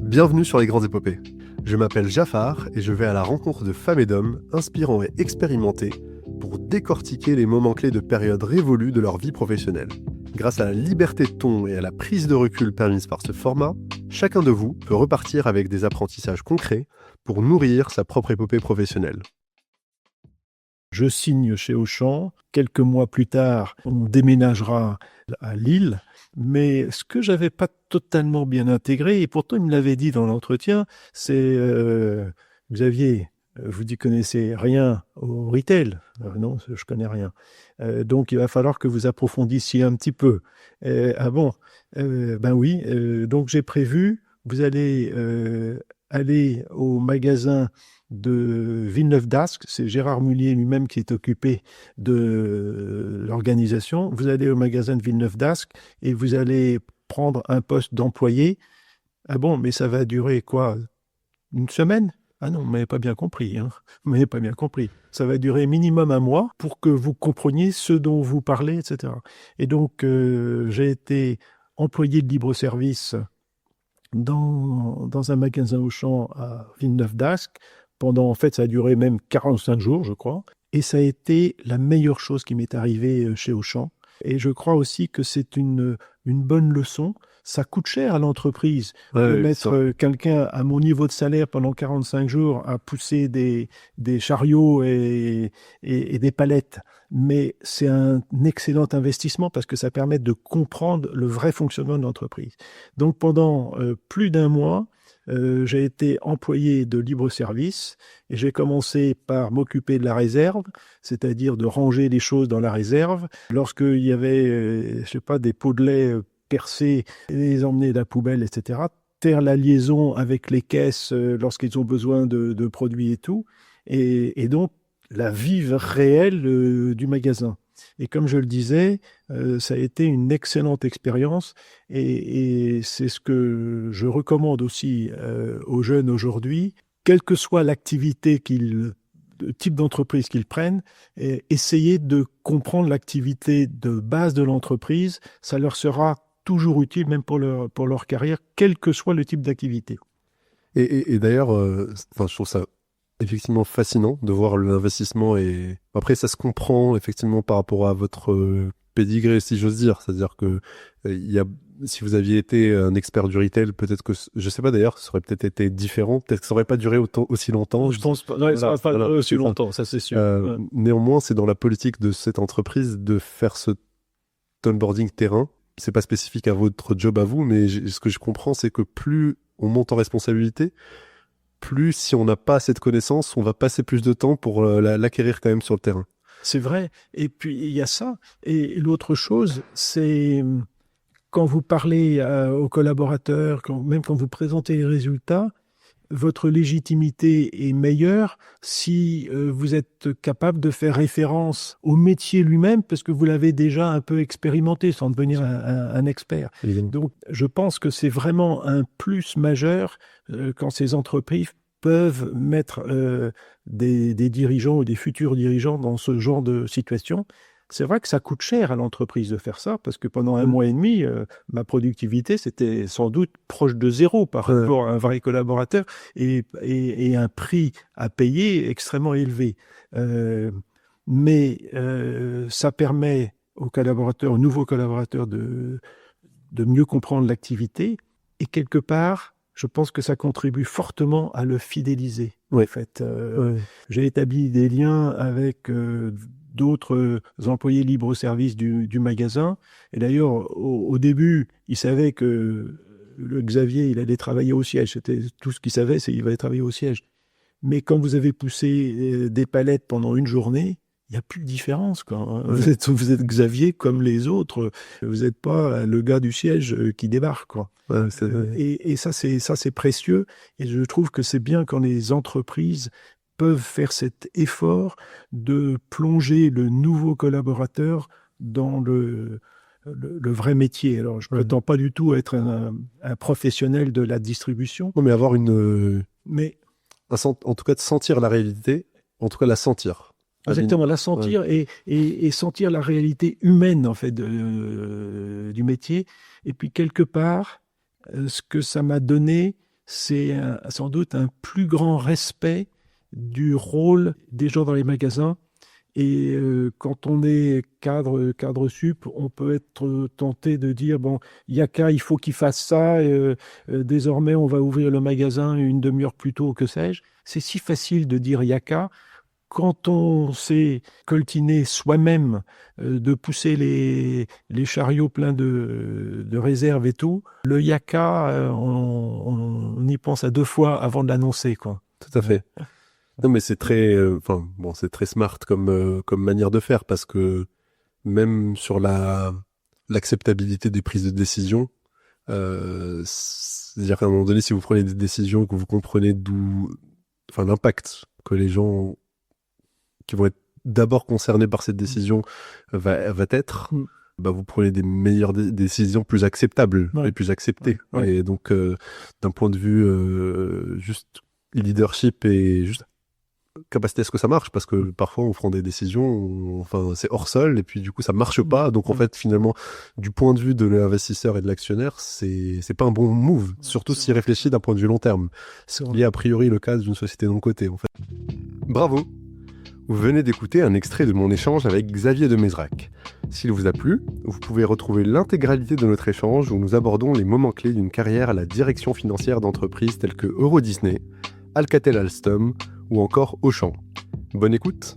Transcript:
Bienvenue sur Les Grandes Épopées. Je m'appelle Jafar et je vais à la rencontre de femmes et d'hommes inspirants et expérimentés pour décortiquer les moments clés de périodes révolues de leur vie professionnelle. Grâce à la liberté de ton et à la prise de recul permise par ce format, chacun de vous peut repartir avec des apprentissages concrets pour nourrir sa propre épopée professionnelle. Je signe chez Auchan. Quelques mois plus tard, on déménagera à Lille. Mais ce que j'avais pas totalement bien intégré, et pourtant il me l'avait dit dans l'entretien, c'est Xavier, vous n'y connaissez rien au retail. Non, je connais rien. Donc il va falloir que vous approfondissiez un petit peu. Ah bon, ben oui. Donc j'ai prévu, vous allez aller au magasin de Villeneuve-d'Ascq, c'est Gérard Mullier lui-même qui est occupé de l'organisation. Vous allez au magasin de Villeneuve-d'Ascq et vous allez prendre un poste d'employé. Ah bon, mais ça va durer quoi? Une semaine? Ah non, vous m'avez pas bien compris. Vous m'avez pas bien compris. Ça va durer minimum un mois pour que vous compreniez ce dont vous parlez, etc. Et donc, j'ai été employé de libre-service dans un magasin Auchan à Villeneuve-d'Ascq. En fait, ça a duré même 45 jours, je crois. Et ça a été la meilleure chose qui m'est arrivée chez Auchan. Et je crois aussi que c'est une bonne leçon. Ça coûte cher à l'entreprise de mettre quelqu'un à mon niveau de salaire pendant 45 jours à pousser des chariots et des palettes. Mais c'est un excellent investissement parce que ça permet de comprendre le vrai fonctionnement de l'entreprise. Donc pendant plus d'un mois, j'ai été employé de libre-service et j'ai commencé par m'occuper de la réserve, c'est-à-dire de ranger les choses dans la réserve. Lorsqu'il y avait, des pots de lait percés, les emmener de la poubelle, etc. Faire la liaison avec les caisses lorsqu'ils ont besoin de produits et tout. Et donc, la vie réelle du magasin. Et comme je le disais, ça a été une excellente expérience et c'est ce que je recommande aussi aux jeunes aujourd'hui, quelle que soit l'activité le type d'entreprise qu'ils prennent, essayer de comprendre l'activité de base de l'entreprise, ça leur sera toujours utile, même pour leur carrière, quel que soit le type d'activité. Et d'ailleurs, je trouve ça effectivement fascinant de voir l'investissement et après ça se comprend effectivement par rapport à votre pédigré, si j'ose dire, c'est-à-dire que si vous aviez été un expert du retail, peut-être que je sais pas d'ailleurs, ça aurait peut-être été différent, peut-être que ça aurait pas duré aussi longtemps. Je pense pas, non, ça va pas durer aussi longtemps, ça c'est sûr. Néanmoins, c'est dans la politique de cette entreprise de faire ce onboarding terrain. C'est pas spécifique à votre job à vous, mais ce que je comprends, c'est que plus on monte en responsabilité, plus si on n'a pas cette connaissance, on va passer plus de temps pour l'acquérir quand même sur le terrain. C'est vrai. Et puis, il y a ça. Et l'autre chose, c'est quand vous parlez aux collaborateurs, même quand vous présentez les résultats, votre légitimité est meilleure si vous êtes capable de faire référence au métier lui-même, parce que vous l'avez déjà un peu expérimenté sans devenir un expert. Donc, je pense que c'est vraiment un plus majeur quand ces entreprises peuvent mettre des dirigeants ou des futurs dirigeants dans ce genre de situation. C'est vrai que ça coûte cher à l'entreprise de faire ça, parce que pendant un mois et demi, ma productivité, c'était sans doute proche de zéro par rapport à un vrai collaborateur et un prix à payer extrêmement élevé. Mais ça permet aux nouveaux collaborateurs de mieux comprendre l'activité et quelque part, je pense que ça contribue fortement à le fidéliser. En fait, j'ai établi des liens avec d'autres employés libre-service du magasin. Et d'ailleurs, au début, ils savaient que le Xavier, il allait travailler au siège. C'était tout ce qu'ils savaient, c'est qu'il allait travailler au siège. Mais quand vous avez poussé des palettes pendant une journée, il n'y a plus de différence, quoi. Vous êtes Xavier comme les autres. Vous n'êtes pas le gars du siège qui débarque, quoi. Et ça, c'est précieux. Et je trouve que c'est bien quand les entreprises peuvent faire cet effort de plonger le nouveau collaborateur dans le vrai métier. Alors, je ne prétends pas du tout être un professionnel de la distribution. Non, mais avoir en tout cas de sentir la réalité, en tout cas la sentir. Exactement, la sentir et sentir la réalité humaine, en fait, du métier. Et puis, quelque part, ce que ça m'a donné, c'est sans doute un plus grand respect du rôle des gens dans les magasins. Et quand on est cadre sup, on peut être tenté de dire, bon, Yaka, il faut qu'il fasse ça, désormais on va ouvrir le magasin une demi-heure plus tôt, que sais-je. C'est si facile de dire Yaka. Quand on s'est coltiné soi-même de pousser les chariots pleins de réserves et tout, le Yaka, on y pense à 2 fois avant de l'annoncer, quoi. Tout à fait. Non, mais c'est très, c'est très smart comme manière de faire, parce que même sur l'acceptabilité des prises de décision, c'est-à-dire qu'à un moment donné, si vous prenez des décisions, que vous comprenez l'impact que les gens qui vont être d'abord concernés par cette décision va être, vous prenez des meilleures décisions plus acceptables et plus acceptées. Ouais. Et donc, d'un point de vue juste leadership et juste capacité à ce que ça marche, parce que parfois on prend des décisions, c'est hors sol, et puis du coup ça marche pas. Donc en fait, finalement, du point de vue de l'investisseur et de l'actionnaire, c'est pas un bon move, surtout s'il réfléchit d'un point de vue long terme, ce qui est a priori le cas d'une société non cotée, en fait. Bravo! Vous venez d'écouter un extrait de mon échange avec Xavier de Mezrac. S'il vous a plu, vous pouvez retrouver l'intégralité de notre échange où nous abordons les moments clés d'une carrière à la direction financière d'entreprises telles que Euro Disney, Alcatel Alstom ou encore Auchan. Bonne écoute!